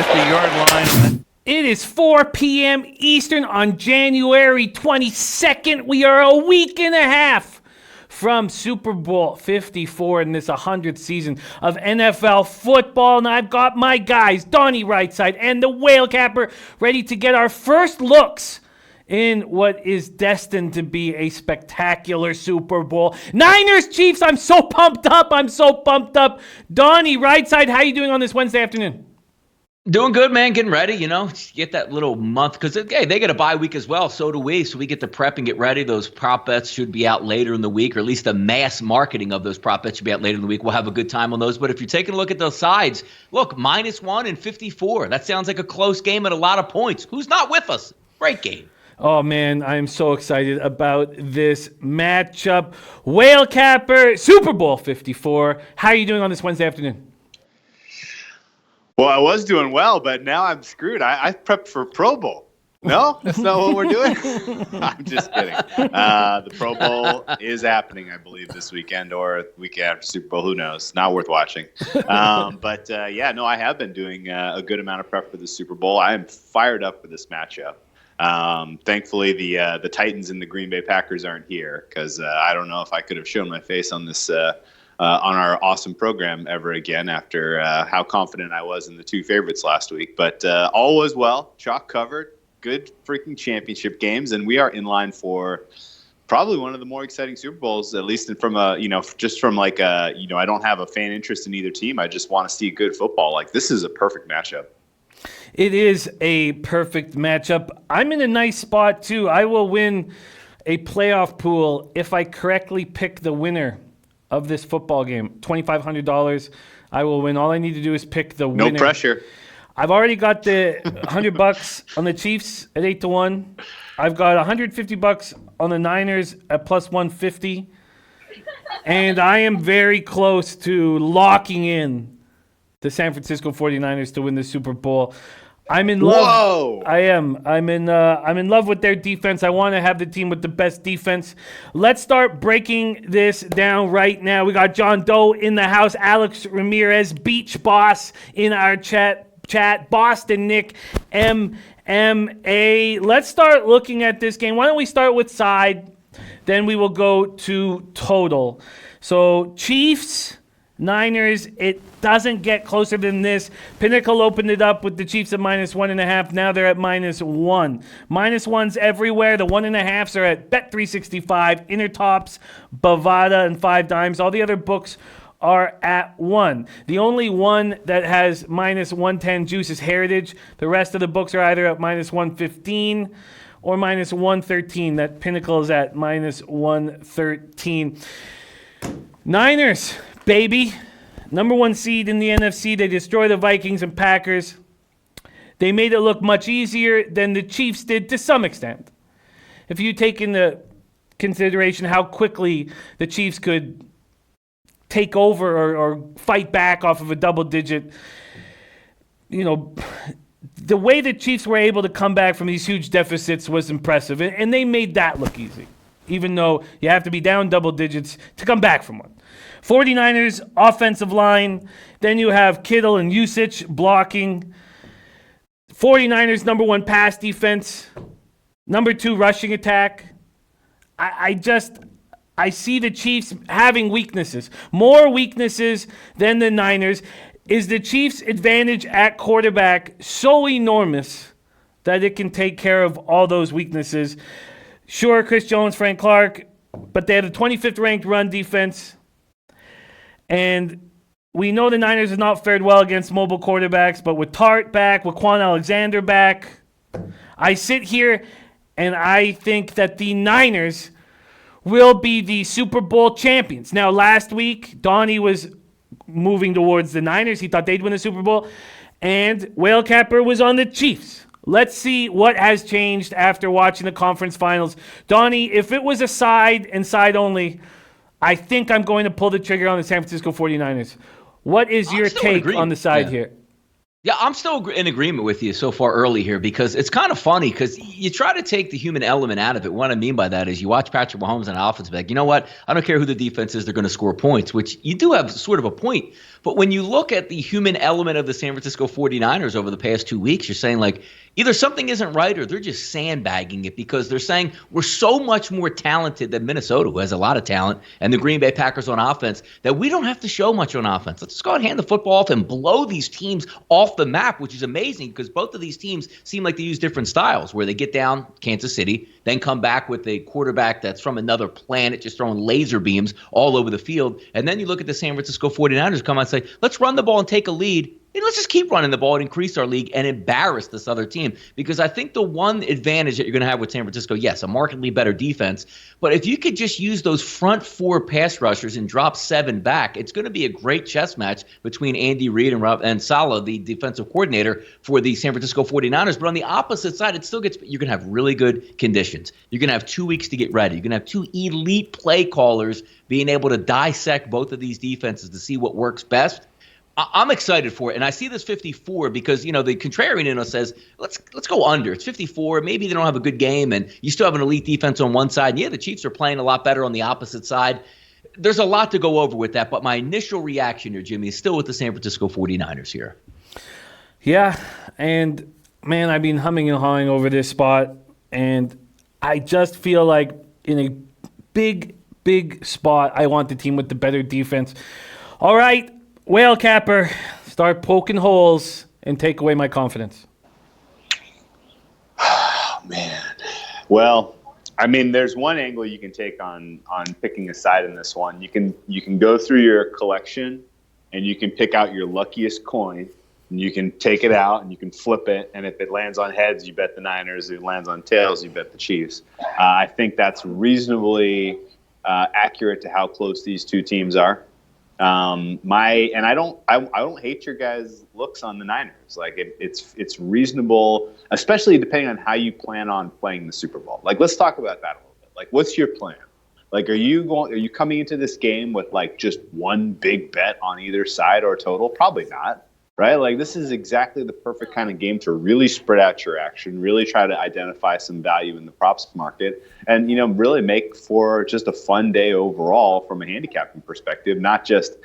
50-yard line. It is 4 p.m. Eastern on January 22nd. We are a week and a half from Super Bowl 54 in this 100th season of NFL football. And I've got my guys, Donnie RightSide and the Whale Capper, ready to get our first looks in what is destined to be a spectacular Super Bowl. Niners, Chiefs, I'm so pumped up. Donnie RightSide, how you doing on this Wednesday afternoon? Doing good, man. Getting ready, get that little month because, hey, they get a bye week as well. So do we. So we get to prep and get ready. Those prop bets should be out later in the week, or at least the mass marketing of those prop bets should be out later in the week. We'll have a good time on those. But if you're taking a look at those sides, look, -1 and 54. That sounds like a close game at a lot of points. Who's not with us? Great game. Oh, man, I'm so excited about this matchup. Whale Capper, Super Bowl 54. How are you doing on this Wednesday afternoon? Well, I was doing well, but now I'm screwed. I prepped for Pro Bowl. No, that's not what we're doing. I'm just kidding. The Pro Bowl is happening, I believe, this weekend or the weekend after Super Bowl. Who knows? Not worth watching. I have been doing a good amount of prep for the Super Bowl. I am fired up for this matchup. Thankfully, the Titans and the Green Bay Packers aren't here because I don't know if I could have shown my face on this on our awesome program ever again after how confident I was in the two favorites last week. But all was well, chalk covered, good freaking championship games, and we are in line for probably one of the more exciting Super Bowls, at least from I don't have a fan interest in either team. I just want to see good football. Like, this is a perfect matchup. It is a perfect matchup. I'm in a nice spot, too. I will win a playoff pool if I correctly pick the winner of this football game. $2,500. I will win. All I need to do is pick the winner. No pressure. I've already got the $100 on the Chiefs at 8-1. I've got $150 on the Niners at +150. And I am very close to locking in the San Francisco 49ers to win the Super Bowl. I'm in love. Whoa. I am. I'm in love with their defense. I want to have the team with the best defense. Let's start breaking this down right now. We got John Doe in the house, Alex Ramirez, Beach Boss in our chat, Boston Nick, MMA. Let's start looking at this game. Why don't we start with side, then we will go to total. So Chiefs, Niners, it doesn't get closer than this. Pinnacle opened it up with the Chiefs at -1.5. Now they're at -1. -1s everywhere. The 1.5s are at Bet365, Intertops, Bovada, and 5 Dimes. All the other books are at 1. The only one that has -110 juice is Heritage. The rest of the books are either at -115 or -113. That Pinnacle is at -113. Niners, baby. Number 1 seed in the NFC. They destroy the Vikings and Packers. They made it look much easier than the Chiefs did to some extent. If you take into consideration how quickly the Chiefs could take over or fight back off of a double-digit, the way the Chiefs were able to come back from these huge deficits was impressive. And they made that look easy, even though you have to be down double digits to come back from one. 49ers offensive line. Then you have Kittle and Usage blocking. 49ers number 1 pass defense. Number 2 rushing attack. I see the Chiefs having weaknesses. More weaknesses than the Niners. Is the Chiefs' advantage at quarterback so enormous that it can take care of all those weaknesses? Sure, Chris Jones, Frank Clark, but they have the 25th ranked run defense. And we know the Niners have not fared well against mobile quarterbacks, but with Tart back, with Quan Alexander back, I sit here and I think that the Niners will be the Super Bowl champions. Now, last week, Donnie was moving towards the Niners. He thought they'd win the Super Bowl. And Whale Capper was on the Chiefs. Let's see what has changed after watching the conference finals. Donnie, if it was a side and side only, I think I'm going to pull the trigger on the San Francisco 49ers. What is your take on the side here? Yeah, I'm still in agreement with you so far early here because it's kind of funny because you try to take the human element out of it. What I mean by that is you watch Patrick Mahomes on offense, like, you know what? I don't care who the defense is, they're going to score points, which you do have sort of a point. But when you look at the human element of the San Francisco 49ers over the past 2 weeks, you're saying, like, either something isn't right or they're just sandbagging it because they're saying we're so much more talented than Minnesota, who has a lot of talent, and the Green Bay Packers on offense, that we don't have to show much on offense. Let's just go ahead and hand the football off and blow these teams off the map, which is amazing because both of these teams seem like they use different styles where they get down Kansas City, then come back with a quarterback that's from another planet, just throwing laser beams all over the field. And then you look at the San Francisco 49ers come out and say, let's run the ball and take a lead. And let's just keep running the ball and increase our league and embarrass this other team. Because I think the one advantage that you're going to have with San Francisco, yes, a markedly better defense. But if you could just use those front four pass rushers and drop 7 back, it's going to be a great chess match between Andy Reid and Saleh, the defensive coordinator for the San Francisco 49ers. But on the opposite side, it still gets, you're going to have really good conditions. You're going to have 2 weeks to get ready. You're going to have 2 elite play callers being able to dissect both of these defenses to see what works best. I'm excited for it, and I see this 54 because, the contrarian in us says, let's go under. It's 54. Maybe they don't have a good game, and you still have an elite defense on one side. And yeah, the Chiefs are playing a lot better on the opposite side. There's a lot to go over with that, but my initial reaction here, Jimmy, is still with the San Francisco 49ers here. Yeah, and, man, I've been humming and hawing over this spot, and I just feel like in a big, big spot, I want the team with the better defense. All right. Whale capper, start poking holes and take away my confidence. Oh, man. Well, I mean, there's one angle you can take on picking a side in this one. You can go through your collection and you can pick out your luckiest coin and you can take it out and you can flip it. And if it lands on heads, you bet the Niners. If it lands on tails, you bet the Chiefs. I think that's reasonably accurate to how close these two teams are. I don't hate your guys' looks on the Niners. Like it's reasonable, especially depending on how you plan on playing the Super Bowl. Like, let's talk about that a little bit. Like, what's your plan? Like, are you coming into this game with like just one big bet on either side or total? Probably not, right? Like, this is exactly the perfect kind of game to really spread out your action, really try to identify some value in the props market, and really make for just a fun day overall from a handicapping perspective, not just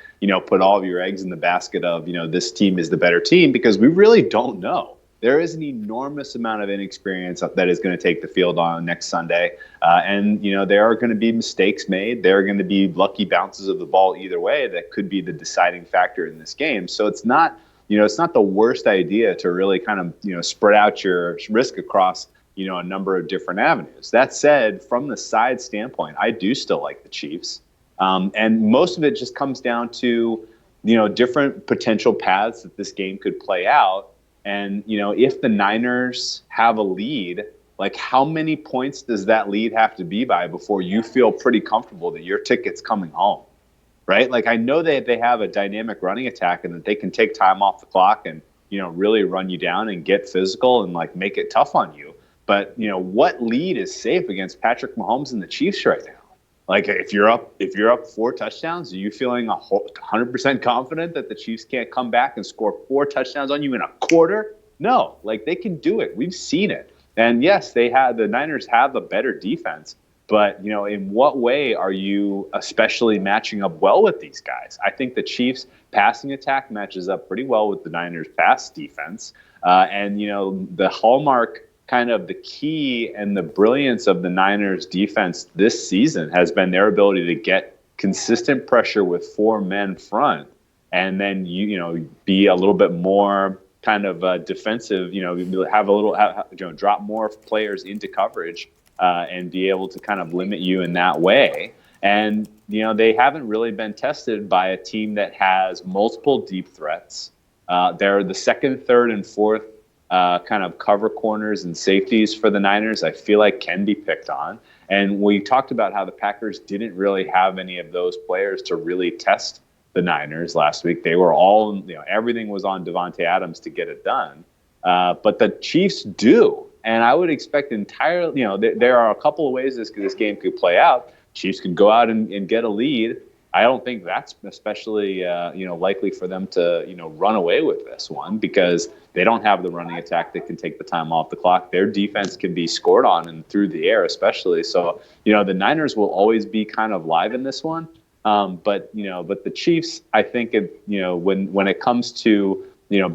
put all of your eggs in the basket of this team is the better team, because we really don't know. There is an enormous amount of inexperience that is going to take the field on next Sunday, and there are going to be mistakes made. There are going to be lucky bounces of the ball either way that could be the deciding factor in this game. So it's not the worst idea to really kind of, spread out your risk across, a number of different avenues. That said, from the side standpoint, I do still like the Chiefs. And most of it just comes down to, different potential paths that this game could play out. And, if the Niners have a lead, like, how many points does that lead have to be by before you feel pretty comfortable that your ticket's coming home? Right? Like, I know that they have a dynamic running attack and that they can take time off the clock and, really run you down and get physical and like make it tough on you. But, what lead is safe against Patrick Mahomes and the Chiefs right now? Like, if you're up 4 touchdowns, are you feeling 100% confident that the Chiefs can't come back and score 4 touchdowns on you in a quarter? No, like, they can do it. We've seen it. And yes, the Niners have a better defense. But, in what way are you especially matching up well with these guys? I think the Chiefs' passing attack matches up pretty well with the Niners' pass defense. And, the hallmark, kind of the key and the brilliance of the Niners' defense this season has been their ability to get consistent pressure with 4 men front, and then be a little bit more kind of defensive. Have drop more players into coverage. And be able to kind of limit you in that way. And, they haven't really been tested by a team that has multiple deep threats. They're the second, third, and fourth kind of cover corners and safeties for the Niners, I feel like can be picked on. And we talked about how the Packers didn't really have any of those players to really test the Niners last week. They were all, everything was on Devontae Adams to get it done. But the Chiefs do. And I would expect entirely, there are a couple of ways this game could play out. Chiefs could go out and get a lead. I don't think that's especially, likely for them to, run away with this one because they don't have the running attack that can take the time off the clock. Their defense can be scored on and through the air, especially. So, the Niners will always be kind of live in this one. But the Chiefs, I think, when it comes to,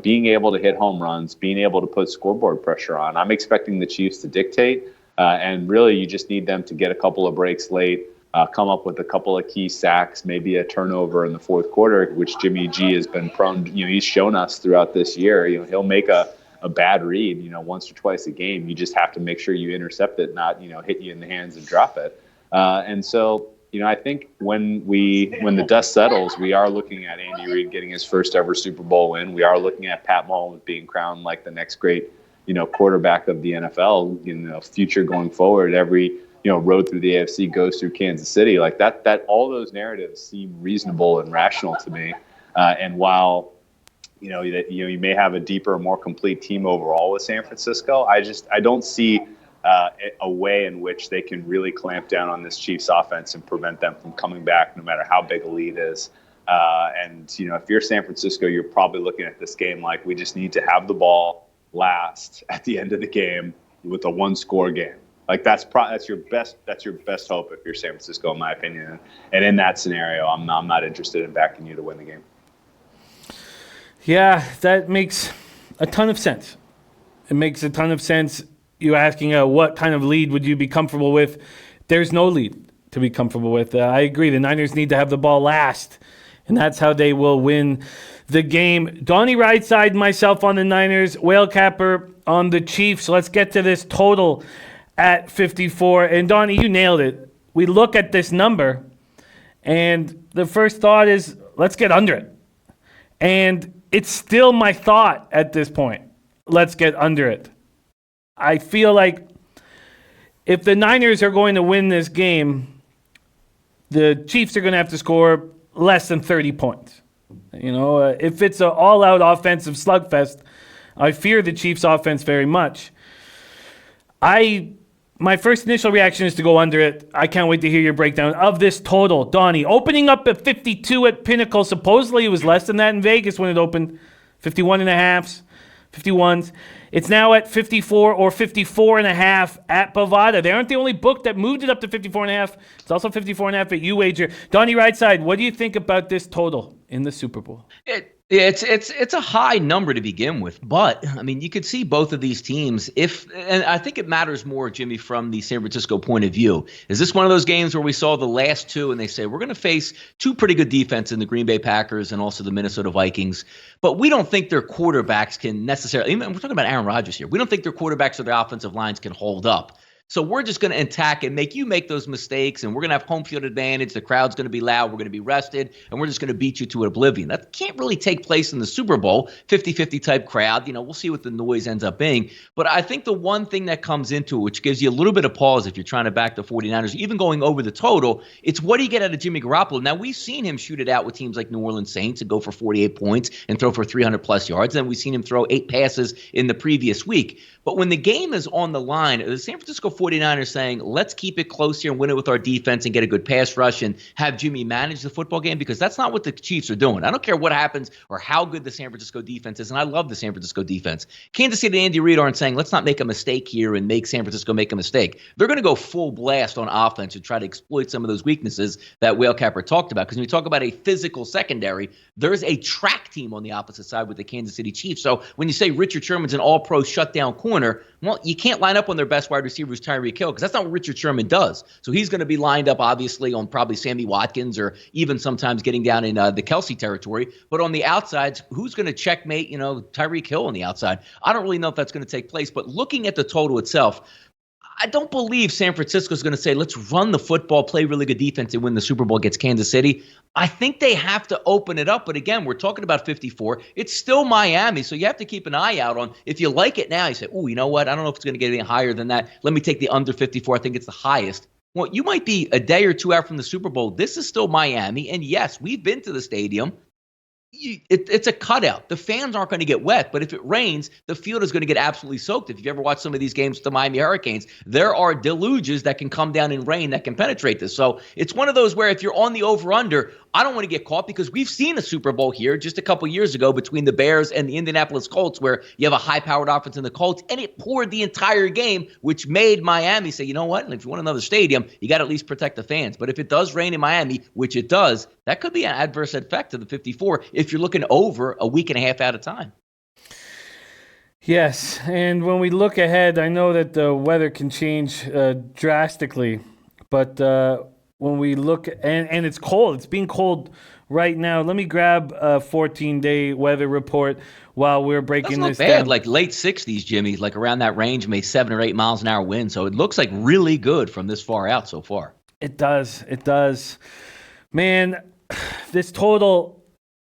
being able to hit home runs, being able to put scoreboard pressure on, I'm expecting the Chiefs to dictate. And really, you just need them to get a couple of breaks late. Come up with a couple of key sacks, maybe a turnover in the fourth quarter, which Jimmy G has been prone to. He's shown us throughout this year. He'll make a bad read, once or twice a game. You just have to make sure you intercept it, not hit you in the hands and drop it. And so, I think when the dust settles, we are looking at Andy Reid getting his first ever Super Bowl win. We are looking at Pat Mahomes being crowned like the next great quarterback of the NFL. Future going forward, every road through the AFC goes through Kansas City. Like that all those narratives seem reasonable and rational to me. And while, you may have a deeper, more complete team overall with San Francisco, I don't see a way in which they can really clamp down on this Chiefs offense and prevent them from coming back no matter how big a lead is. And if you're San Francisco, you're probably looking at this game like we just need to have the ball last at the end of the game with a one-score game. Like that's your best hope if you're San Francisco, in my opinion. And in that scenario, I'm not interested in backing you to win the game. Yeah, that makes a ton of sense. It makes a ton of sense. You're asking what kind of lead would you be comfortable with? There's no lead to be comfortable with. I agree. The Niners need to have the ball last, and that's how they will win the game. Donnie RightSide, myself on the Niners, Whale Capper on the Chiefs. Let's get to this total at 54. And Donnie, you nailed it. We look at this number, and the first thought is, let's get under it. And it's still my thought at this point. Let's get under it. I feel like if the Niners are going to win this game, the Chiefs are going to have to score less than 30 points. If it's an all-out offensive slugfest, I fear the Chiefs' offense very much. My first initial reaction is to go under it. I can't wait to hear your breakdown of this total. Donnie, opening up at 52 at Pinnacle. Supposedly it was less than that in Vegas when it opened. 51.5s, 51s. It's now at 54 or 54.5 at Bovada. They aren't the only book that moved it up to 54.5. It's also 54.5 at UWager. Donnie RightSide, what do you think about this total in the Super Bowl? It's a high number to begin with, but I mean, you could see both of these teams and I think it matters more, Jimmy, from the San Francisco point of view. Is this one of those games where we saw the last two and they say, we're going to face two pretty good defense in the Green Bay Packers and also the Minnesota Vikings, but we don't think their quarterbacks can necessarily, we're talking about Aaron Rodgers here. We don't think their quarterbacks or their offensive lines can hold up. So we're just going to attack and make you make those mistakes, and we're going to have home field advantage. The crowd's going to be loud. We're going to be rested, and we're just going to beat you to oblivion. That can't really take place in the Super Bowl, 50-50 type crowd. We'll see what the noise ends up being. But I think the one thing that comes into it, which gives you a little bit of pause if you're trying to back the 49ers, even going over the total, it's what do you get out of Jimmy Garoppolo? Now, we've seen him shoot it out with teams like New Orleans Saints and go for 48 points and throw for 300-plus yards. And we've seen him throw 8 passes in the previous week. But when the game is on the line, the San Francisco 49ers saying, let's keep it close here and win it with our defense and get a good pass rush and have Jimmy manage the football game, because that's not what the Chiefs are doing. I don't care what happens or how good the San Francisco defense is, and I love the San Francisco defense. Kansas City and Andy Reid aren't saying, let's not make a mistake here and make San Francisco make a mistake. They're going to go full blast on offense and try to exploit some of those weaknesses that Whale Capper talked about, because when you talk about a physical secondary, there's a track team on the opposite side with the Kansas City Chiefs. So when you say Richard Sherman's an all-pro shutdown corner, well, you can't line up on their best wide receiver who's Tyreek Hill, because that's not what Richard Sherman does. So he's going to be lined up, obviously, on probably Sammy Watkins or even sometimes getting down in the Kelsey territory. But on the outsides, who's going to checkmate, Tyreek Hill on the outside? I don't really know if that's going to take place. But looking at the total itself, I don't believe San Francisco is going to say, let's run the football, play really good defense, and win the Super Bowl against Kansas City. I think they have to open it up. But again, we're talking about 54. It's still Miami, so you have to keep an eye out on, if you like it now, you say, oh, you know what? I don't know if it's going to get any higher than that. Let me take the under 54. I think it's the highest. Well, you might be a day or two out from the Super Bowl. This is still Miami. And yes, we've been to the stadium. It's a cutout. The fans aren't going to get wet, but if it rains, the field is going to get absolutely soaked. If you've ever watched some of these games with the Miami Hurricanes, there are deluges that can come down in rain that can penetrate this. So it's one of those where if you're on the over-under, I don't want to get caught because we've seen a Super Bowl here just a couple years ago between the Bears and the Indianapolis Colts where you have a high-powered offense in the Colts, and it poured the entire game, which made Miami say, you know what, if you want another stadium, you got to at least protect the fans. But if it does rain in Miami, which it does, that could be an adverse effect to the 54 if you're looking over a week and a half at a time. Yes, and when we look ahead, I know that the weather can change drastically, but when we look, and it's cold, it's being cold right now. Let me grab a 14-day weather report while we're breaking this bad. down. Like late 60s, Jimmy, like around that range, maybe 7 or 8 miles an hour wind. So it looks like really good from this far out so far. It does. Man, this total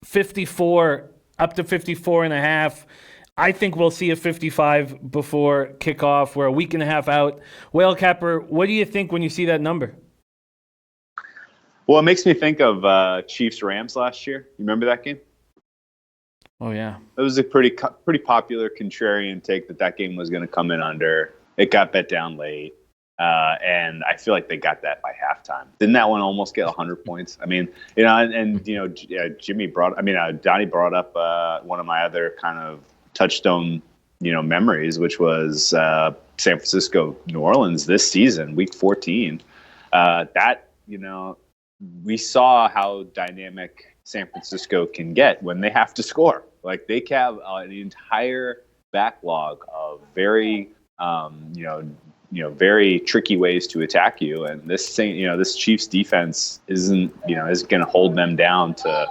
54, up to 54 and a half, I think we'll see a 55 before kickoff. We're a week and a half out. Whale Capper, what do you think when you see that number? Well, it makes me think of Chiefs-Rams last year. You remember that game? Oh, yeah. It was a pretty popular contrarian take that game was going to come in under. It got bet down late, and I feel like they got that by halftime. Didn't that one almost get 100 points? I mean, Donnie brought up one of my other kind of touchstone, memories, which was San Francisco, New Orleans this season, Week 14. We saw how dynamic San Francisco can get when they have to score. Like they have an entire backlog of very, very tricky ways to attack you. And this Chiefs defense is going to hold them down to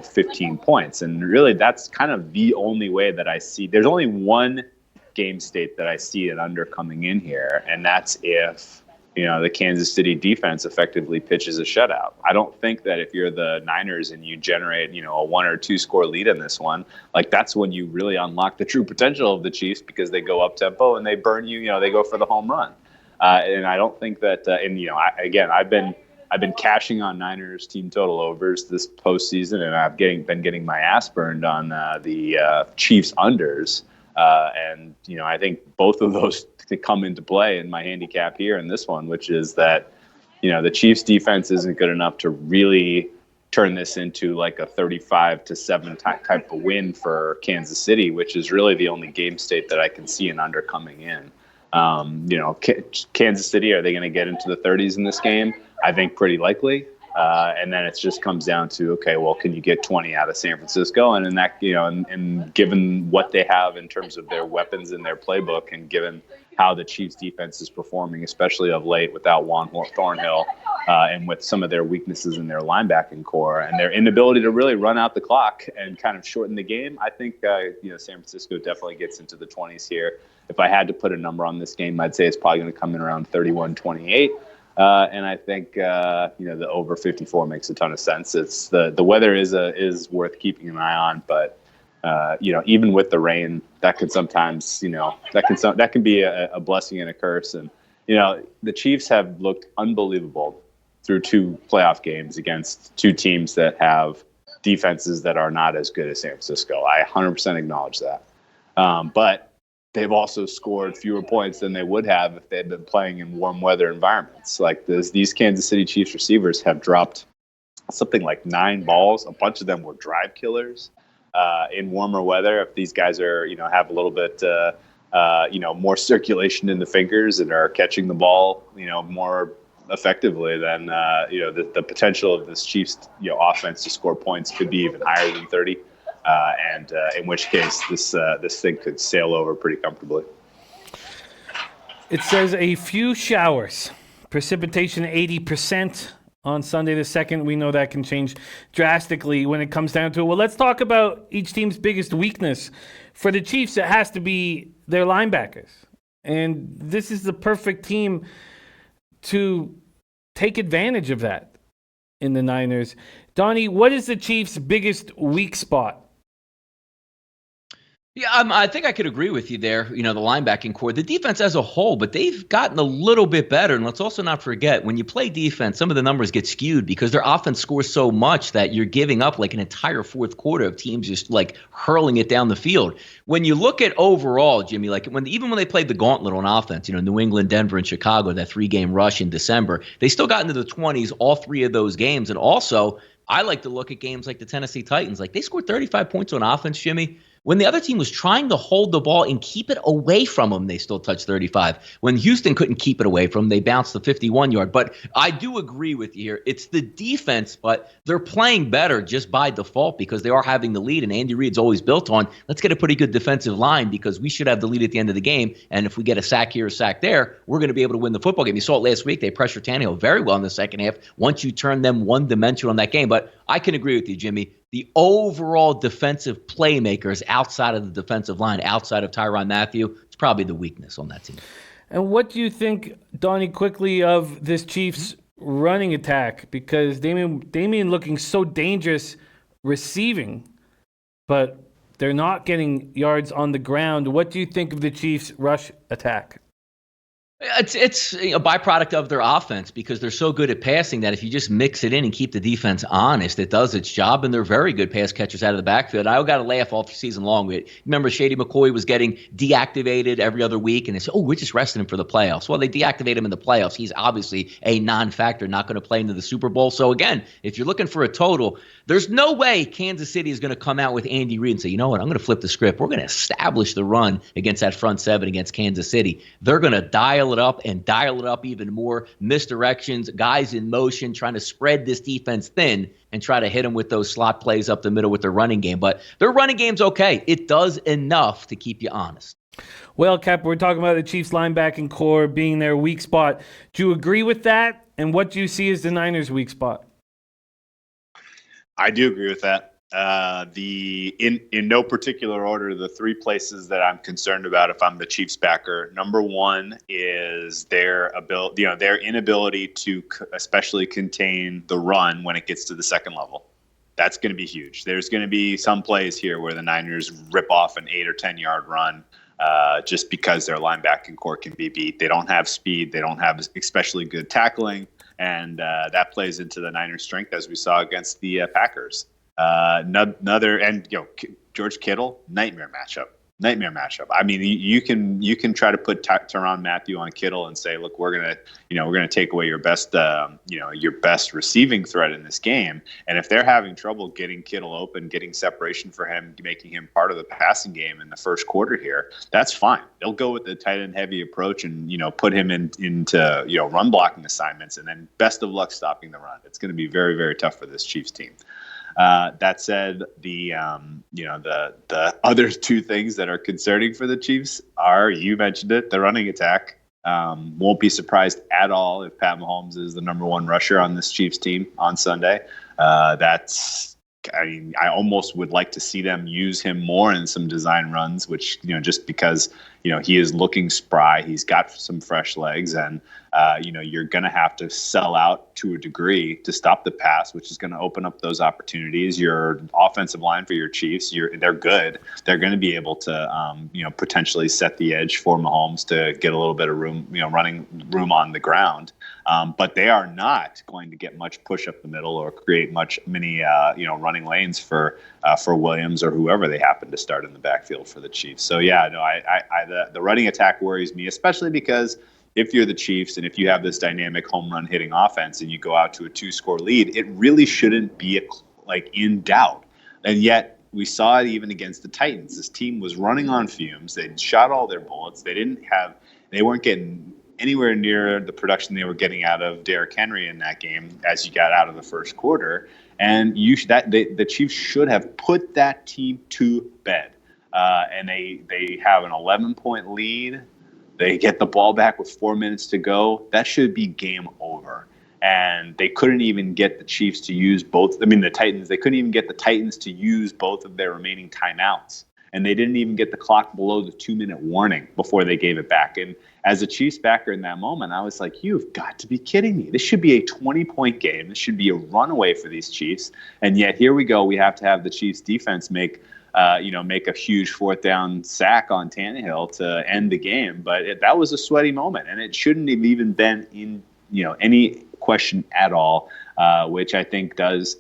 15 points. And really, that's kind of the only way that I see. There's only one game state that I see it under coming in here, and that's if the Kansas City defense effectively pitches a shutout. I don't think that if you're the Niners and you generate a 1 or 2 score lead in this one, like that's when you really unlock the true potential of the Chiefs, because they go up tempo and they burn you. They go for the home run, and I don't think that. I've been cashing on Niners team total overs this postseason, and I've been getting my ass burned on the Chiefs unders. I think both of those come into play in my handicap here in this one, which is that the Chiefs defense isn't good enough to really turn this into like a 35-7 type of win for Kansas City, which is really the only game state that I can see an under coming in. Kansas City, are they going to get into the 30s in this game? I think pretty likely. And then it just comes down to, okay, well, can you get 20 out of San Francisco? And in that, and given what they have in terms of their weapons in their playbook, and given how the Chiefs defense is performing, especially of late without Juan Thornhill, and with some of their weaknesses in their linebacking core and their inability to really run out the clock and kind of shorten the game, I think, San Francisco definitely gets into the 20s here. If I had to put a number on this game, I'd say it's probably going to come in around 31-28. And I think the over 54 makes a ton of sense. It's the weather is worth keeping an eye on, but even with the rain, that could sometimes that can be a blessing and a curse. And the Chiefs have looked unbelievable through 2 playoff games against 2 teams that have defenses that are not as good as San Francisco. I 100% acknowledge that, but they've also scored fewer points than they would have if they had been playing in warm weather environments. Like these Kansas City Chiefs receivers have dropped something like 9 balls. A bunch of them were drive killers in warmer weather. If these guys are, have a little bit, more circulation in the fingers and are catching the ball, more effectively, then, the potential of this Chiefs, offense to score points could be even higher than 30. And in which case, this thing could sail over pretty comfortably. It says a few showers, precipitation 80% on Sunday the 2nd. We know that can change drastically when it comes down to it. Well, let's talk about each team's biggest weakness. For the Chiefs, it has to be their linebackers. And this is the perfect team to take advantage of that in the Niners. Donnie, what is the Chiefs' biggest weak spot? Yeah, I think I could agree with you there. The linebacking core, the defense as a whole, but they've gotten a little bit better. And let's also not forget, when you play defense, some of the numbers get skewed because their offense scores so much that you're giving up like an entire fourth quarter of teams just like hurling it down the field. When you look at overall, Jimmy, like even when they played the gauntlet on offense, New England, Denver, and Chicago, that 3-game rush in December, they still got into the 20s all 3 of those games. And also, I like to look at games like the Tennessee Titans. Like, they scored 35 points on offense, Jimmy. When the other team was trying to hold the ball and keep it away from them, they still touched 35. When Houston couldn't keep it away from them, they bounced the 51-yard. But I do agree with you here. It's the defense, but they're playing better just by default because they are having the lead. And Andy Reid's always built on, let's get a pretty good defensive line because we should have the lead at the end of the game. And if we get a sack here, a sack there, we're going to be able to win the football game. You saw it last week. They pressured Tannehill very well in the second half once you turn them one-dimensional in that game. But I can agree with you, Jimmy. The overall defensive playmakers outside of the defensive line, outside of Tyrann Mathieu, it's probably the weakness on that team. And what do you think, Donnie, quickly, of this Chiefs running attack? Because Damian looking so dangerous receiving, but they're not getting yards on the ground. What do you think of the Chiefs' rush attack? It's a byproduct of their offense because they're so good at passing that if you just mix it in and keep the defense honest, it does its job, and they're very good pass catchers out of the backfield. I got to laugh all season long. Remember, Shady McCoy was getting deactivated every other week, and they said, we're just resting him for the playoffs. Well, they deactivate him in the playoffs. He's obviously a non-factor, not going to play into the Super Bowl. So, again, if you're looking for a total, there's no way Kansas City is going to come out with Andy Reid and say, you know what, I'm going to flip the script. We're going to establish the run against that front seven against Kansas City. They're going to dial it up and dial it up even more. Misdirections, guys in motion, trying to spread this defense thin and try to hit them with those slot plays up the middle with their running game. But their running game's okay. It does enough to keep you honest. Well, Cap, we're talking about the Chiefs linebacking core being their weak spot. Do you agree with that? And what do you see as the Niners' weak spot? I do agree with that. In no particular order, the three places that I'm concerned about if I'm the Chiefs backer, number one is their inability to especially contain the run when it gets to the second level. That's going to be huge. There's going to be some plays here where the Niners rip off an 8 or 10 yard run just because their linebacking core can be beat. They don't have speed. They don't have especially good tackling. And that plays into the Niners' strength, as we saw against the Packers. George Kittle, nightmare matchup. I mean, you can try to put Tyrann Mathieu on Kittle and say, look, we're gonna take away your best receiving threat in this game. And if they're having trouble getting Kittle open, getting separation for him, making him part of the passing game in the first quarter here, that's fine. They'll go with the tight end heavy approach and put him into run blocking assignments, and then best of luck stopping the run. It's going to be very, very tough for this Chiefs team. That said, the other two things that are concerning for the Chiefs are, you mentioned it, the running attack. Won't be surprised at all if Pat Mahomes is the number one rusher on this Chiefs team on Sunday. I almost would like to see them use him more in some design runs, which, just because, he is looking spry, he's got some fresh legs, and, you're going to have to sell out to a degree to stop the pass, which is going to open up those opportunities. Your offensive line for your Chiefs, they're good. They're going to be able to, potentially set the edge for Mahomes to get a little bit of room, running room on the ground. But they are not going to get much push up the middle or create many running lanes for Williams or whoever they happen to start in the backfield for the Chiefs. So the running attack worries me, especially because if you're the Chiefs and if you have this dynamic home run hitting offense and you go out to a 2-score lead, it really shouldn't be in doubt. And yet we saw it even against the Titans. This team was running on fumes. They'd shot all their bullets. They weren't getting anywhere near the production they were getting out of Derrick Henry in that game as you got out of the first quarter. And the Chiefs should have put that team to bed. And they have an 11-point lead. They get the ball back with 4 minutes to go. That should be game over. And they couldn't even get the Chiefs to use the Titans. They couldn't even get the Titans to use both of their remaining timeouts. And they didn't even get the clock below the 2-minute warning before they gave it back. And as a Chiefs backer in that moment, I was like, you've got to be kidding me. This should be a 20-point game. This should be a runaway for these Chiefs. And yet here we go. We have to have the Chiefs defense make a huge fourth down sack on Tannehill to end the game. But that was a sweaty moment, and it shouldn't have even been in any question at all, which I think does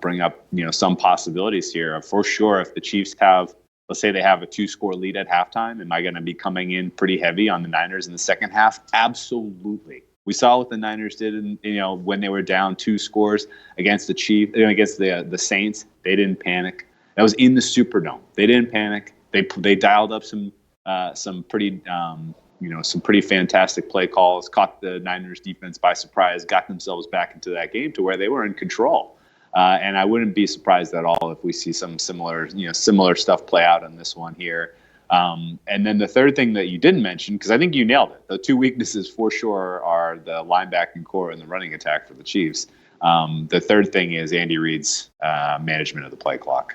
bring up some possibilities here. For sure, if the Chiefs have, let's say they have a 2-score lead at halftime, am I going to be coming in pretty heavy on the Niners in the second half? Absolutely. We saw what the Niners did, when they were down 2 scores against the Chiefs, against the Saints. They didn't panic. That was in the Superdome. They didn't panic. They dialed up some pretty fantastic play calls, caught the Niners defense by surprise, got themselves back into that game to where they were in control. And I wouldn't be surprised at all if we see some similar stuff play out on this one here. And then the third thing that you didn't mention, because I think you nailed it, the 2 weaknesses for sure are the linebacking core and the running attack for the Chiefs. The third thing is Andy Reid's management of the play clock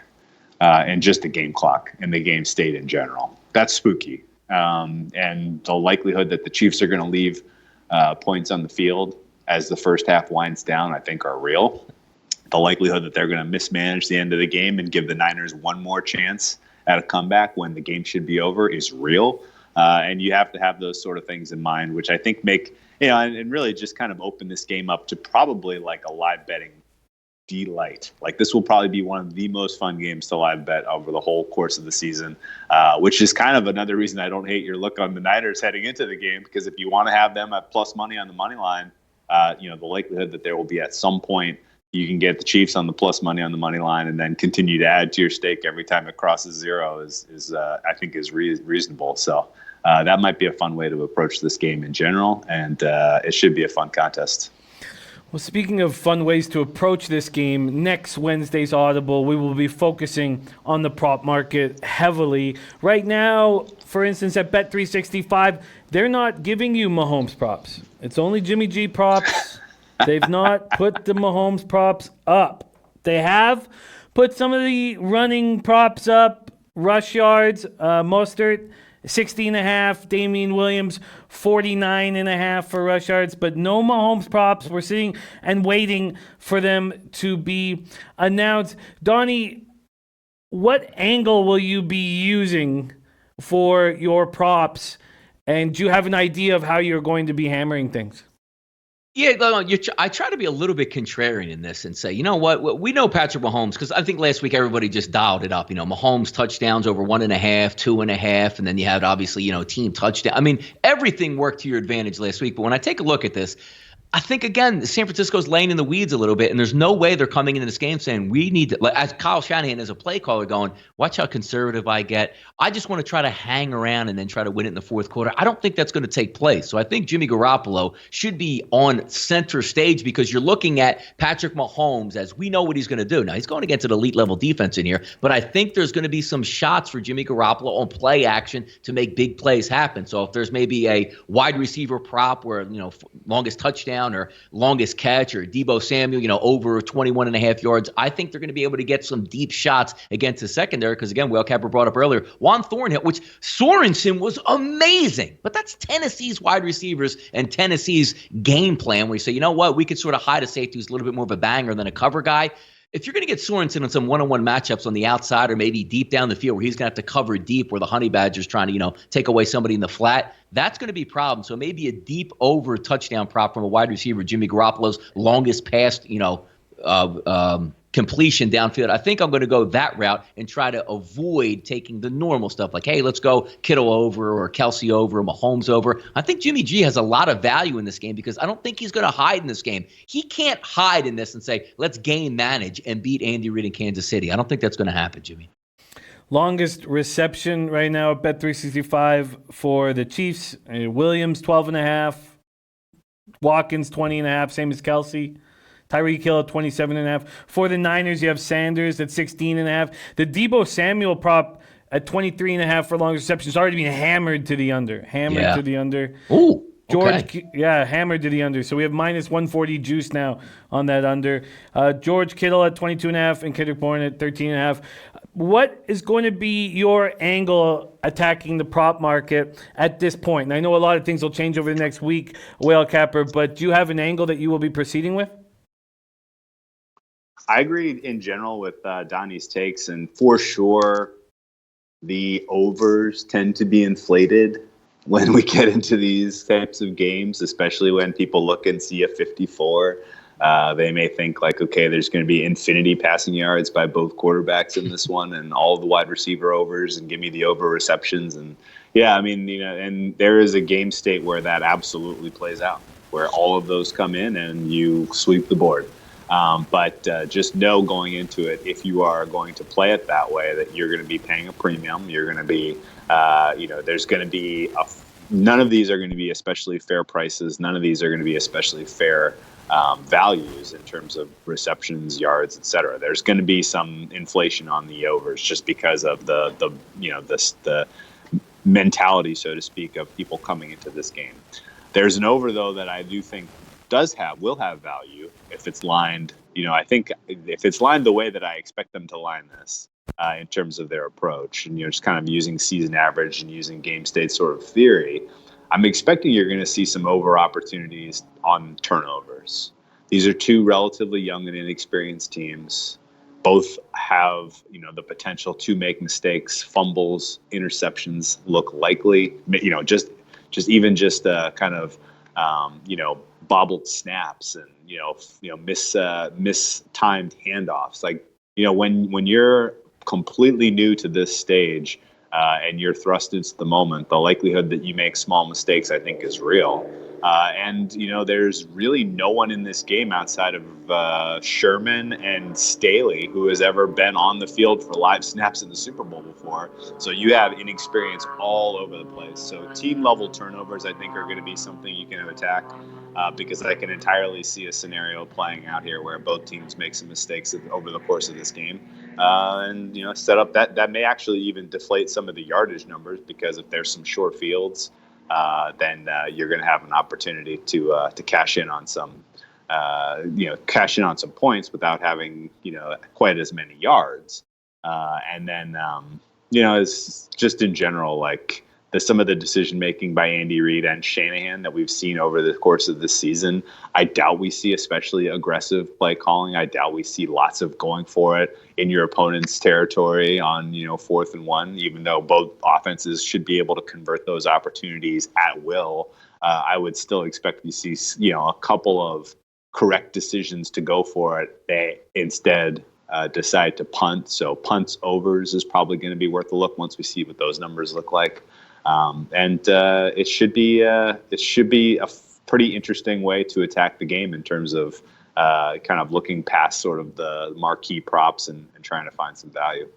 and just the game clock and the game state in general. That's spooky. And the likelihood that the Chiefs are going to leave points on the field as the first half winds down, I think, are real. The likelihood that they're going to mismanage the end of the game and give the Niners one more chance at a comeback when the game should be over is real. And you have to have those sort of things in mind, which I think make, and really just kind of open this game up to probably like a live betting delight. Like this will probably be one of the most fun games to live bet over the whole course of the season, which is kind of another reason I don't hate your look on the Niners heading into the game, because if you want to have them at plus money on the money line, the likelihood that there will be at some point you can get the Chiefs on the plus money on the money line and then continue to add to your stake every time it crosses 0 is I think is reasonable. So that might be a fun way to approach this game in general, and it should be a fun contest. Well, speaking of fun ways to approach this game, next Wednesday's Audible, we will be focusing on the prop market heavily. Right now, for instance, at Bet365, they're not giving you Mahomes props. It's only Jimmy G props. They've not put the Mahomes props up. They have put some of the running props up, rush yards, Mostert, 60.5, Damian Williams, 49.5 for rush yards, but no Mahomes props. We're sitting and waiting for them to be announced. Donnie, what angle will you be using for your props? And do you have an idea of how you're going to be hammering things? Yeah, I try to be a little bit contrarian in this and say, you know what? We know Patrick Mahomes, because I think last week everybody just dialed it up. Mahomes touchdowns over 1.5, 2.5, and then you had obviously, team touchdown. I mean, everything worked to your advantage last week. But when I take a look at this, I think, again, San Francisco's laying in the weeds a little bit, and there's no way they're coming into this game saying we need to, as Kyle Shanahan as a play caller going, watch how conservative I get. I just want to try to hang around and then try to win it in the fourth quarter. I don't think that's going to take place. So I think Jimmy Garoppolo should be on center stage, because you're looking at Patrick Mahomes as we know what he's going to do. Now, he's going against an elite level defense in here, but I think there's going to be some shots for Jimmy Garoppolo on play action to make big plays happen. So if there's maybe a wide receiver prop where, longest touchdown or longest catch, or Deebo Samuel, over 21.5 yards, I think they're going to be able to get some deep shots against the secondary. Because again, Will Capper brought up earlier, Juan Thornhill, which Sorensen was amazing, but that's Tennessee's wide receivers and Tennessee's game plan, where you say, you know what, we could sort of hide a safety who's a little bit more of a banger than a cover guy. If you're going to get Sorensen on some one-on-one matchups on the outside, or maybe deep down the field where he's going to have to cover deep where the Honey Badger's trying to, take away somebody in the flat, that's going to be a problem. So maybe a deep over touchdown prop from a wide receiver, Jimmy Garoppolo's longest pass, completion downfield. I think I'm going to go that route and try to avoid taking the normal stuff like, hey, let's go Kittle over or Kelsey over or Mahomes over. I think Jimmy G has a lot of value in this game, because I don't think he's going to hide in this game. He can't hide in this and say, let's game manage and beat Andy Reid in Kansas City. I don't think that's going to happen, Jimmy. Longest reception right now at Bet365 for the Chiefs. Williams, 12.5. Watkins, 20.5, same as Kelsey. Tyreek Hill at 27.5. For the Niners, you have Sanders at 16.5. The Deebo Samuel prop at 23.5 for long receptions already being hammered to the under. To the under. Ooh. George, hammered to the under. So we have minus 140 juice now on that under. George Kittle at 22.5 and Kendrick Bourne at 13.5. What is going to be your angle attacking the prop market at this point? And I know a lot of things will change over the next week, Whale Capper, but do you have an angle that you will be proceeding with? I agree in general with Donnie's takes, and for sure the overs tend to be inflated when we get into these types of games, especially when people look and see a 54. They may think like, okay, there's going to be infinity passing yards by both quarterbacks in this one, and all the wide receiver overs, and give me the over receptions. And and there is a game state where that absolutely plays out. where all of those come in and you sweep the board. But just know going into it, if you are going to play it that way, that you're going to be paying a premium. You're going to be, there's going to be none of these are going to be especially fair prices. None of these are going to be especially fair values in terms of receptions, yards, etc. There's going to be some inflation on the overs just because of the mentality, so to speak, of people coming into this game. There's an over though that I do think will have value if it's lined. I think if it's lined the way that I expect them to line this in terms of their approach, and just kind of using season average and using game state sort of theory, I'm expecting you're going to see some over opportunities on turnovers. These are two relatively young and inexperienced teams. Both have, the potential to make mistakes. Fumbles, interceptions look likely. Just kind of, bobbled snaps and mistimed handoffs. Like when you're completely new to this stage and you're thrust into the moment, the likelihood that you make small mistakes, I think, is real. And there's really no one in this game outside of Sherman and Staley who has ever been on the field for live snaps in the Super Bowl before. So you have inexperience all over the place. So team level turnovers, I think, are going to be something you can attack because I can entirely see a scenario playing out here where both teams make some mistakes over the course of this game. And set up that may actually even deflate some of the yardage numbers, because if there's some short fields, then you're going to have an opportunity to cash in on some points without having quite as many yards. And then it's just in general, like some of the decision making by Andy Reid and Shanahan that we've seen over the course of this season. I doubt we see especially aggressive play calling. I doubt we see lots of going for it in your opponent's territory on 4th and 1, even though both offenses should be able to convert those opportunities at will. I would still expect to see a couple of correct decisions to go for it. They instead decide to punt. So punts overs is probably going to be worth a look once we see what those numbers look like. And it should be a pretty interesting way to attack the game in terms of kind of looking past sort of the marquee props and trying to find some value.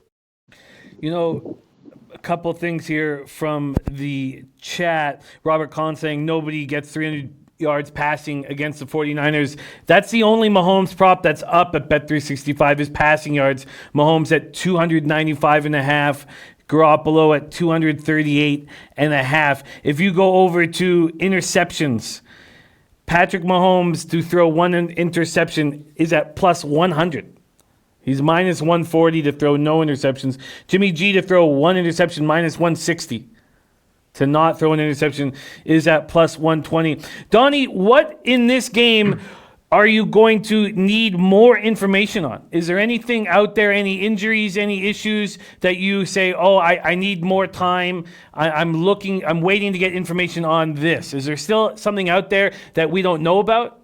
A couple things here from the chat. Robert Kahn saying nobody gets 300 yards passing against the 49ers. That's the only Mahomes prop that's up at Bet365 is passing yards. Mahomes at 295.5. Garoppolo at 238.5. If you go over to interceptions, Patrick Mahomes to throw one interception is at plus 100. He's minus 140 to throw no interceptions. Jimmy G to throw one interception, minus 160. To not throw an interception is at plus 120. Donnie, what in this game are you going to need more information on? Is there anything out there, any injuries, any issues that you say, I need more time. I'm waiting to get information on this. Is there still something out there that we don't know about?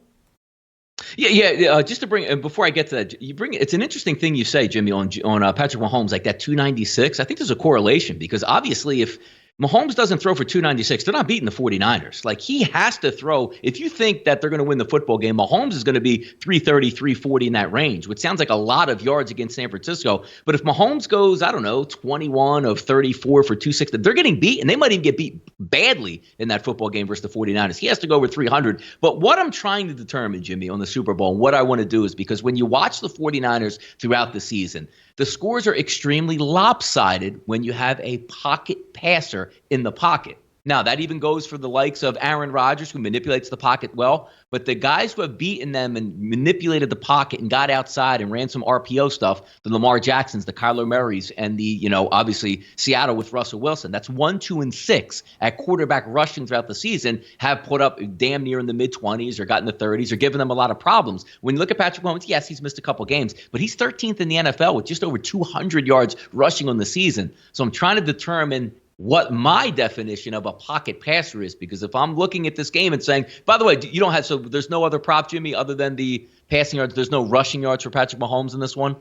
Yeah. Just to bring, before I get to that, it's an interesting thing you say, Jimmy, on Patrick Mahomes, like that 296. I think there's a correlation, because obviously if Mahomes doesn't throw for 296, they're not beating the 49ers. Like, he has to throw. If you think that they're going to win the football game, Mahomes is going to be 330, 340 in that range, which sounds like a lot of yards against San Francisco. But if Mahomes goes, 21 of 34 for 260, they're getting beat, and they might even get beat badly in that football game versus the 49ers. He has to go over 300. But what I'm trying to determine, Jimmy, on the Super Bowl, and what I want to do is, because when you watch the 49ers throughout the season, the scores are extremely lopsided when you have a pocket passer in the pocket. Now, that even goes for the likes of Aaron Rodgers, who manipulates the pocket well. But the guys who have beaten them and manipulated the pocket and got outside and ran some RPO stuff, the Lamar Jacksons, the Kyler Murrays, and the, obviously Seattle with Russell Wilson. That's 1, 2, and 6 at quarterback rushing throughout the season, have put up damn near in the mid-20s or got in the 30s or given them a lot of problems. When you look at Patrick Mahomes, yes, he's missed a couple games, but he's 13th in the NFL with just over 200 yards rushing on the season. So I'm trying to determine what my definition of a pocket passer is, because if I'm looking at this game and saying, by the way, so there's no other prop, Jimmy, other than the passing yards, there's no rushing yards for Patrick Mahomes in this one?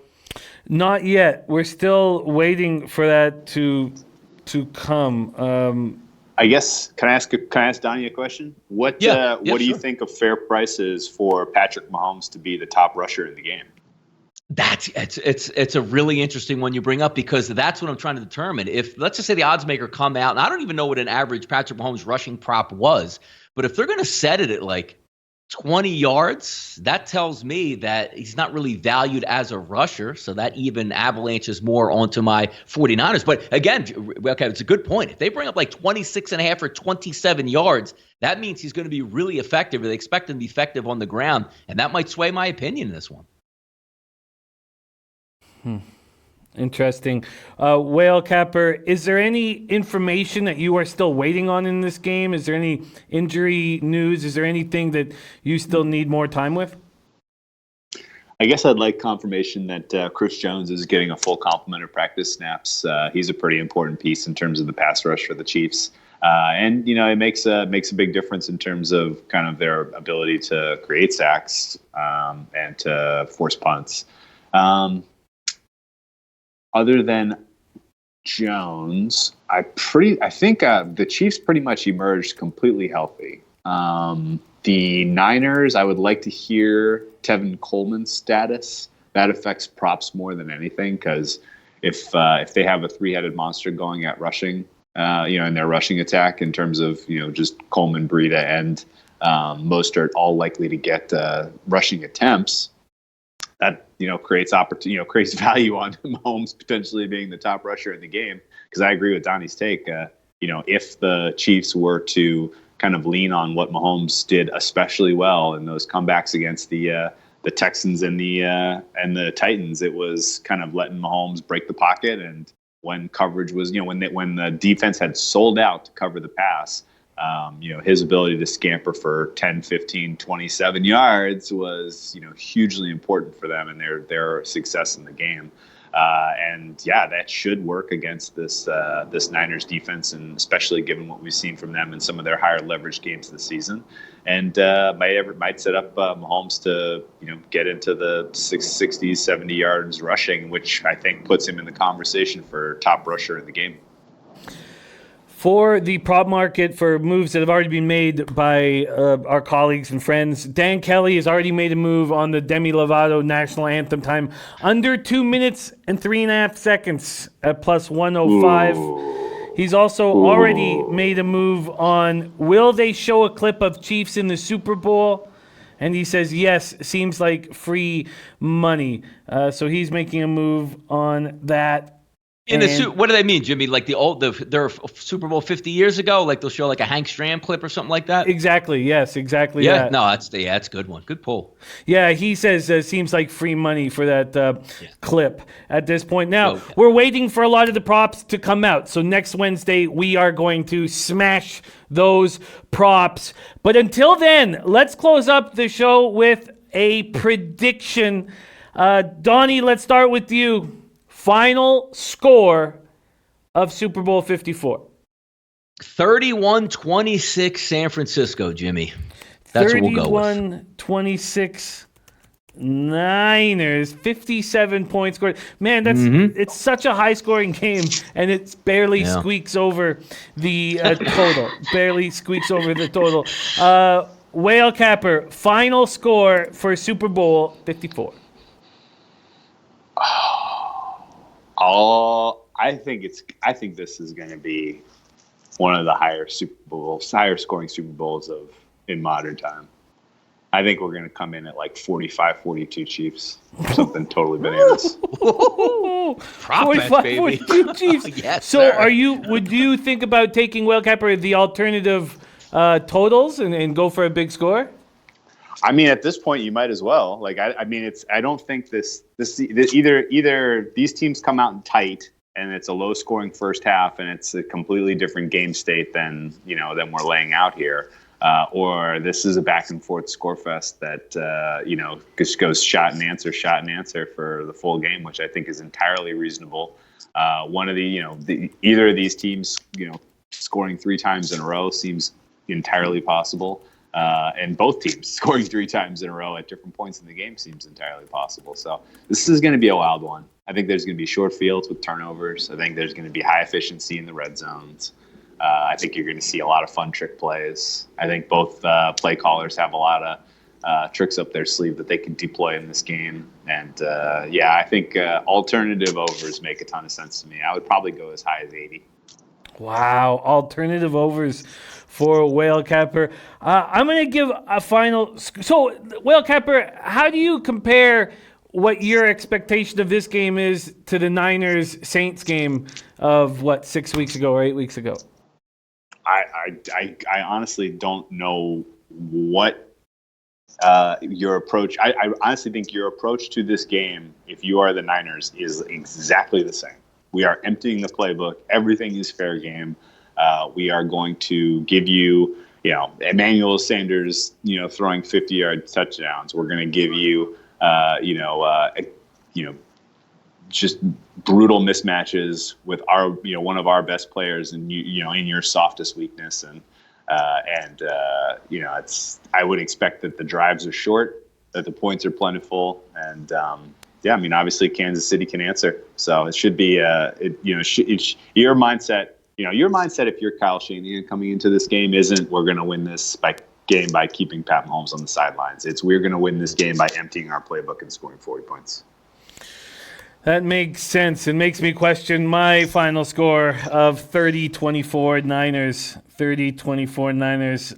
Not yet. We're still waiting for that to come. I guess can I ask Donnie a question? What Yeah, what do you sure. think a fair price is for Patrick Mahomes to be the top rusher in the game? It's a really interesting one you bring up, because that's what I'm trying to determine. If, let's just say, the odds maker come out, and I don't even know what an average Patrick Mahomes rushing prop was, but if they're going to set it at like 20 yards, that tells me that he's not really valued as a rusher. So that even avalanches more onto my 49ers. But again, okay, it's a good point. If they bring up like 26 and a half or 27 yards, that means he's going to be really effective, or they expect him to be effective on the ground. And that might sway my opinion in this one. Interesting. Whale Capper, is there any information that you are still waiting on in this game? Is there any injury news? Is there anything that you still need more time with? I guess I'd like confirmation that Chris Jones is getting a full complement of practice snaps. He's a pretty important piece in terms of the pass rush for the Chiefs. And, it makes a big difference in terms of kind of their ability to create sacks and to force punts. Other than Jones, I think the Chiefs pretty much emerged completely healthy. The Niners, I would like to hear Tevin Coleman's status. That affects props more than anything, because if they have a three-headed monster going at rushing, in their rushing attack, in terms of just Coleman, Breida, and Mostert all likely to get rushing attempts, that creates opportunity, creates value on Mahomes potentially being the top rusher in the game. Because I agree with Donnie's take. If the Chiefs were to kind of lean on what Mahomes did especially well in those comebacks against the Texans and the Titans, it was kind of letting Mahomes break the pocket, and when coverage was, when the defense had sold out to cover the pass, his ability to scamper for 10, 15, 27 yards was, hugely important for them and their success in the game. That should work against this Niners defense, and especially given what we've seen from them in some of their higher leverage games this season. And might set up Mahomes to get into the 60, 70 yards rushing, which I think puts him in the conversation for top rusher in the game. For the prop market for moves that have already been made by our colleagues and friends, Dan Kelly has already made a move on the Demi Lovato national anthem time under 2 minutes and 3.5 seconds at plus 105. Ooh. He's also already made a move on, will they show a clip of Chiefs in the Super Bowl? And he says, yes, seems like free money. So he's making a move on that. What do they mean, Jimmy? Like their Super Bowl 50 years ago? Like they'll show like a Hank Stram clip or something like that? Exactly. Yes, exactly. Yeah, that. No, that's a good one. Good pull. Yeah, he says seems like free money for that clip at this point. Now, we're waiting for a lot of the props to come out. So next Wednesday, we are going to smash those props. But until then, let's close up the show with a prediction. Donnie, let's start with you. Final score of Super Bowl 54. 31-26 San Francisco, Jimmy. That's what we'll go with. 31-26 Niners. 57 points scored. Man, it's such a high-scoring game, and it barely squeaks over the total. Barely squeaks over the total. Whale Capper, final score for Super Bowl 54. I think this is going to be one of the higher scoring Super Bowls in modern time. I think we're going to come in at like 45-42 Chiefs, something totally bananas. 45-42 Chiefs. Yes, so sir. Would you think about taking Whale Capper the alternative totals and go for a big score? I mean, at this point, you might as well. Like, I don't think this either these teams come out in tight and it's a low scoring first half and it's a completely different game state than we're laying out here, or this is a back and forth score fest that just goes shot and answer for the full game, which I think is entirely reasonable. One of either of these teams, scoring 3 times in a row seems entirely possible. And both teams scoring 3 times in a row at different points in the game seems entirely possible. So this is going to be a wild one. I think there's going to be short fields with turnovers. I think there's going to be high efficiency in the red zones. I think you're going to see a lot of fun trick plays. I think both play callers have a lot of tricks up their sleeve that they can deploy in this game. And I think alternative overs make a ton of sense to me. I would probably go as high as 80. Wow, alternative overs for Whale Capper. I'm going to give a final. So, Whale Capper, how do you compare what your expectation of this game is to the Niners-Saints game of, 6 weeks ago or 8 weeks ago? I honestly don't know what your approach. I honestly think your approach to this game, if you are the Niners, is exactly the same. We are emptying the playbook. Everything is fair game. We are going to give you, Emmanuel Sanders, throwing 50-yard touchdowns. We're going to give you, just brutal mismatches with our, one of our best players, and in your softest weakness, and I would expect that the drives are short, that the points are plentiful, and obviously Kansas City can answer. So it should be your mindset. Your mindset, if you're Kyle Shanahan coming into this game, isn't we're going to win this game by keeping Pat Mahomes on the sidelines. It's we're going to win this game by emptying our playbook and scoring 40 points. That makes sense. It makes me question my final score of 30-24 Niners. 30-24 Niners.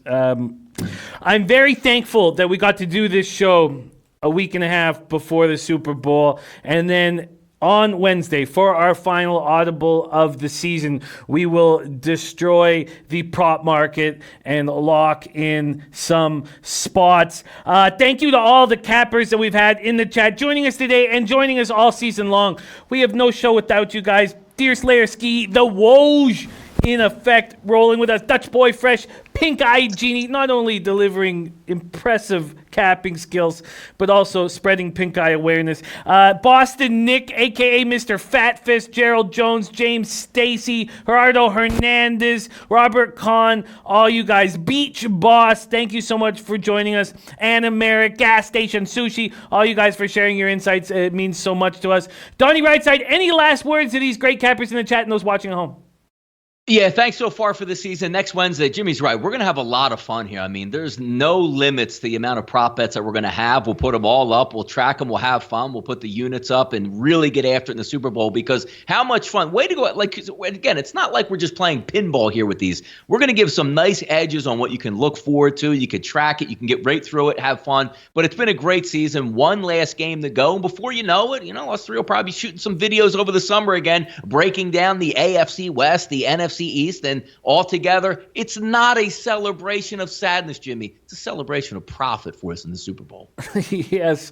I'm very thankful that we got to do this show a week and a half before the Super Bowl. And then on Wednesday, for our final Audible of the season, we will destroy the prop market and lock in some spots. Thank you to all the cappers that we've had in the chat joining us today and joining us all season long. We have no show without you guys. Deer Slayer Ski, the Woj in effect, rolling with us. Dutch Boy Fresh, Pink Eye Genie, not only delivering impressive capping skills, but also spreading pink eye awareness. Boston Nick, a.k.a. Mr. Fat Fist, Gerald Jones, James Stacy, Gerardo Hernandez, Robert Kahn, all you guys. Beach Boss, thank you so much for joining us. Anna Merrick, Gas Station Sushi, all you guys for sharing your insights. It means so much to us. Donnie RightSide, any last words to these great cappers in the chat and those watching at home? Yeah, thanks so far for the season. Next Wednesday, Jimmy's right. We're going to have a lot of fun here. I mean, there's no limits to the amount of prop bets that we're going to have. We'll put them all up. We'll track them. We'll have fun. We'll put the units up and really get after it in the Super Bowl, because how much fun. Way to go. Like, again, it's not like we're just playing pinball here with these. We're going to give some nice edges on what you can look forward to. You can track it. You can get right through it, have fun. But it's been a great season. One last game to go. And before you know it, us three will probably be shooting some videos over the summer again, breaking down the AFC West, the NFC East, and altogether, it's not a celebration of sadness, Jimmy. It's a celebration of profit for us in the Super Bowl. Yes,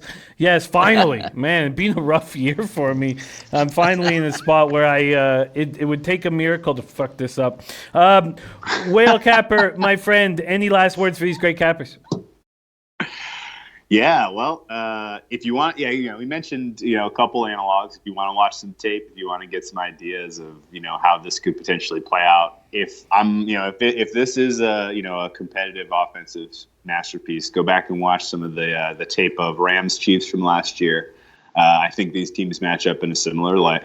finally. Man, it's been a rough year for me. I'm finally in a spot where it would take a miracle to fuck this up. Whale Capper, my friend, any last words for these great cappers? Yeah, well, if you want, we mentioned, a couple analogs. If you want to watch some tape, if you want to get some ideas of, how this could potentially play out. If this is a competitive offensive masterpiece, go back and watch some of the tape of Rams Chiefs from last year. I think these teams match up in a similar way.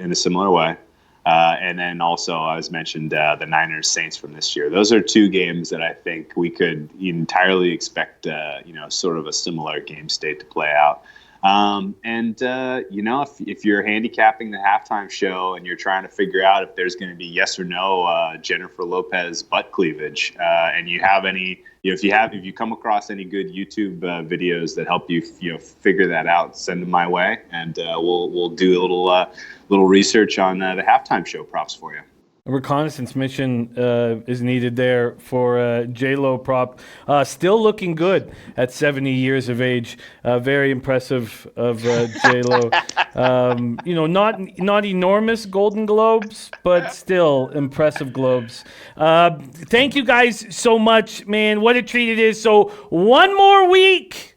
And then also, as mentioned, the Niners Saints from this year. Those are two games that I think we could entirely expect, sort of a similar game state to play out. If you're handicapping the halftime show and you're trying to figure out if there's going to be yes or no Jennifer Lopez butt cleavage, and you have any, if you come across any good YouTube videos that help you, figure that out, send them my way, and we'll do a little research on the halftime show props for you. A reconnaissance mission is needed there for J-Lo prop. Still looking good at 70 years of age. Very impressive of J-Lo. Not enormous Golden Globes, but still impressive Globes. Thank you guys so much, man. What a treat it is. So one more week,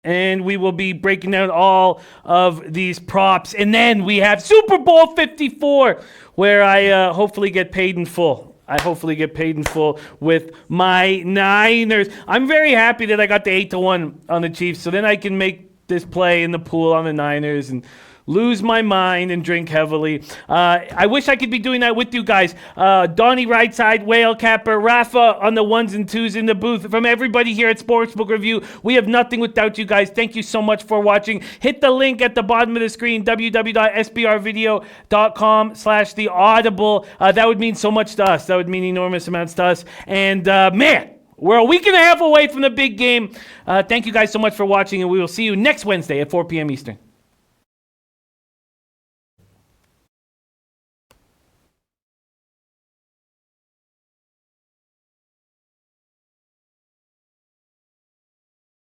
and we will be breaking down all of these props. And then we have Super Bowl 54, where I hopefully get paid in full. With my Niners. I'm very happy that I got the 8-1 on the Chiefs, so then I can make this play in the pool on the Niners and lose my mind and drink heavily. I wish I could be doing that with you guys. Donnie RightSide, Whale Capper, Rafa on the ones and twos in the booth. From everybody here at Sportsbook Review, we have nothing without you guys. Thank you so much for watching. Hit the link at the bottom of the screen, www.sbrvideo.com/the Audible. That would mean so much to us. That would mean enormous amounts to us. And man, we're a week and a half away from the big game. Thank you guys so much for watching, and we will see you next Wednesday at 4 p.m. Eastern.